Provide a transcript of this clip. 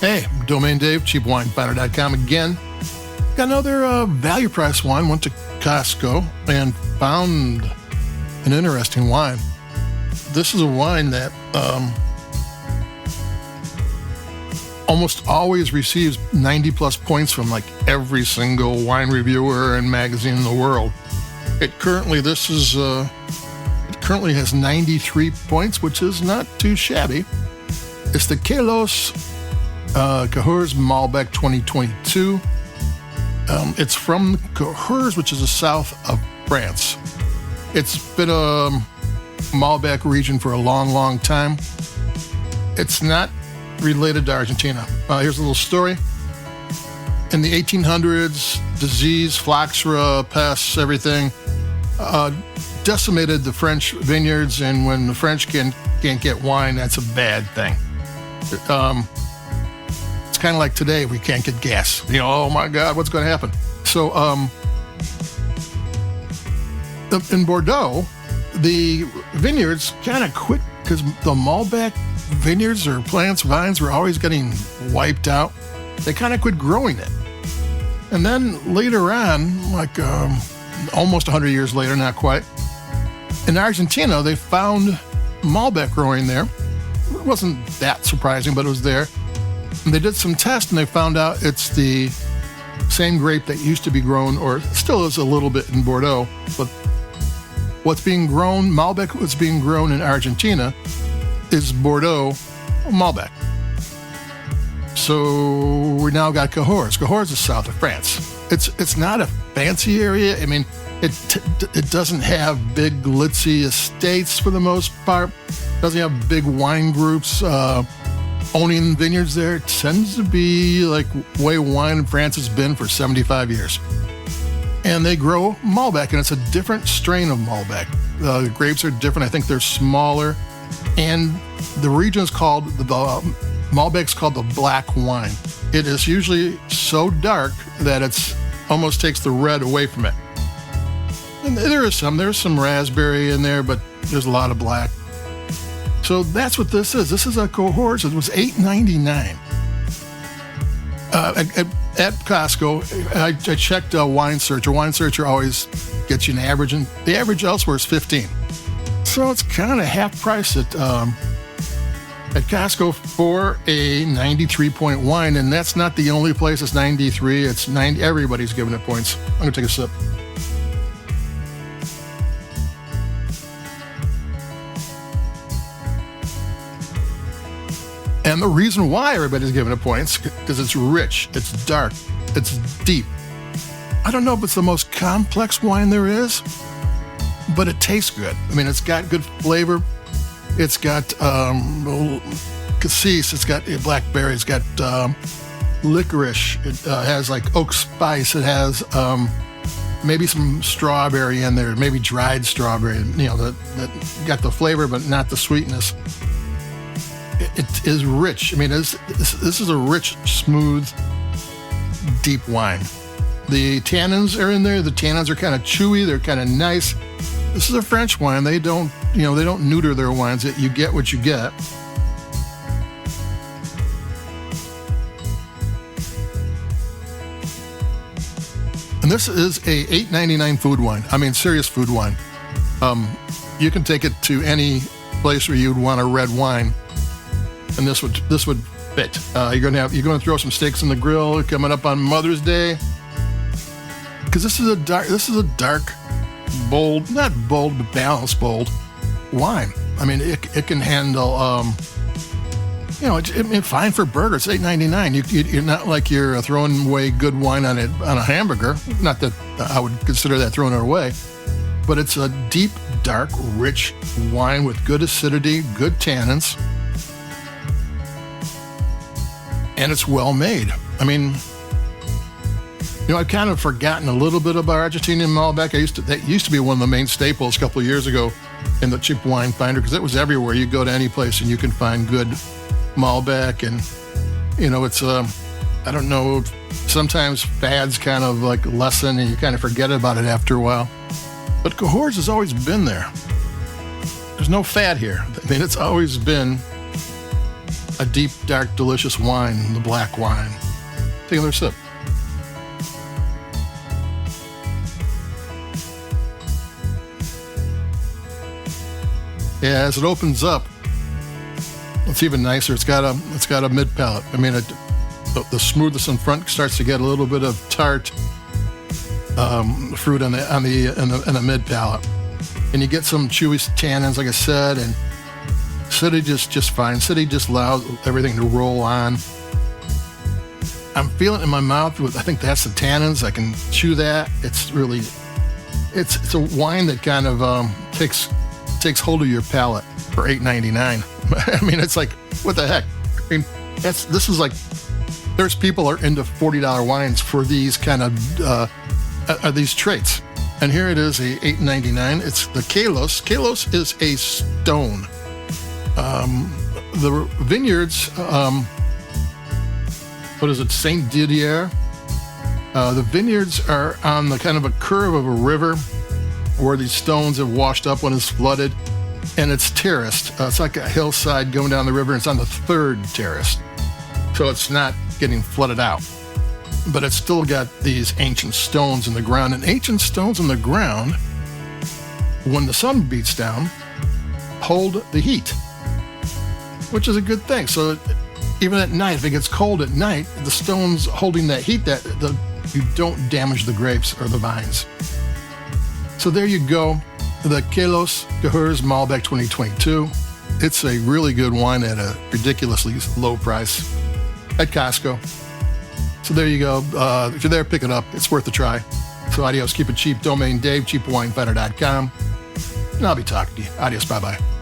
Hey, Domain Dave, cheapwinefinder.com again. Got another value price wine. Went to Costco and found an interesting wine. This is a wine that almost always receives 90 plus points from like every single wine reviewer and magazine in the world. It currently has 93 points, which is not too shabby. It's the Calos Cahors Malbec 2022. It's from Cahors, which is the south of France. It's been a Malbec region for a long, long time. It's not related to Argentina. Here's a little story. In the 1800s, disease, phylloxera, pests, everything decimated the French vineyards, and when the French can't get wine, that's a bad thing. It's kind of like today, we can't get gas. Oh my God, what's going to happen? So in Bordeaux, the vineyards kind of quit because the Malbec vineyards or plants, vines were always getting wiped out. They kind of quit growing it. And then later on, like almost 100 years later, not quite, in Argentina, they found Malbec growing there. It wasn't that surprising, but it was there. And they did some tests, and they found out it's the same grape that used to be grown, or still is a little bit in Bordeaux, but what's being grown, Malbec was being grown in Argentina, is Bordeaux Malbec. So we now got Cahors. Cahors is south of France. It's not a fancy area. I mean, it doesn't have big glitzy estates for the most part. It doesn't have big wine groups owning vineyards there. It tends to be like way wine in France has been for 75 years. And they grow Malbec, and it's a different strain of Malbec. The grapes are different. I think they're smaller. And the region is called, the Malbec's called the black wine. It is usually so dark that it's almost takes the red away from it. And there's some raspberry in there, but there's a lot of black. So that's what this is. This is a Cahors. It was $8.99 at Costco. I checked Wine Searcher. Wine Searcher always gets you an average, and the average elsewhere is 15. So it's kind of half price at Costco for a 93-point wine, and that's not the only place it's 93. It's 90. Everybody's giving it points. I'm gonna take a sip. And the reason why everybody's giving it points, because it's rich, it's dark, it's deep. I don't know if it's the most complex wine there is, but it tastes good. I mean, it's got good flavor. It's got cassis, it's got blackberry, it's got licorice. It has like oak spice. It has maybe some strawberry in there, maybe dried strawberry, that got the flavor but not the sweetness. It is rich. I mean, this is a rich, smooth, deep wine. The tannins are in there. The tannins are kind of chewy. They're kind of nice. This is a French wine. They don't neuter their wines. You get what you get. And this is a $8.99 food wine. I mean, serious food wine. You can take it to any place where you'd want a red wine, and this would fit. You're gonna throw some steaks in the grill coming up on Mother's Day, because this is a dark, bold, not bold but balanced, bold wine. I mean, it can handle it's fine for burgers. It's $8.99. You're not like you're throwing away good wine on a hamburger. Not that I would consider that throwing it away, but it's a deep, dark, rich wine with good acidity, good tannins. And it's well made. I mean, I've kind of forgotten a little bit about Argentinian Malbec. That used to be one of the main staples a couple of years ago in the cheap wine finder, because it was everywhere. You go to any place and you can find good Malbec, and it's I don't know. Sometimes fads kind of like lessen, and you kind of forget about it after a while. But Cahors has always been there. There's no fad here. I mean, it's always been a deep, dark, delicious wine, the black wine. Take another sip. Yeah, as it opens up, it's even nicer. It's got a mid palate. I mean, the smoothness in front starts to get a little bit of tart fruit in the mid palate, and you get some chewy tannins, like I said. And City just fine. City just allows everything to roll on. I'm feeling it in my mouth. I think that's the tannins. I can chew that. It's it's a wine that kind of takes hold of your palate for $8.99. I mean, it's like, what the heck? I mean, this is like, there's people are into $40 wines for these kind of these traits. And here it is, a $8.99. It's the Calos. Calos is a stone. The vineyards, what is it, Saint Didier? The vineyards are on the kind of a curve of a river where these stones have washed up when it's flooded, and it's terraced. It's like a hillside going down the river, and it's on the third terrace. So it's not getting flooded out. But it's still got these ancient stones in the ground. And ancient stones in the ground, when the sun beats down, hold the heat, which is a good thing. So even at night, if it gets cold at night, the stones holding that heat, you don't damage the grapes or the vines. So there you go, the Calos Cahors Malbec 2022. It's a really good wine at a ridiculously low price at Costco. So there you go. If you're there, pick it up. It's worth a try. So adios, keep it cheap. Domain Dave, cheapwinefinder.com. And I'll be talking to you. Adios, bye-bye.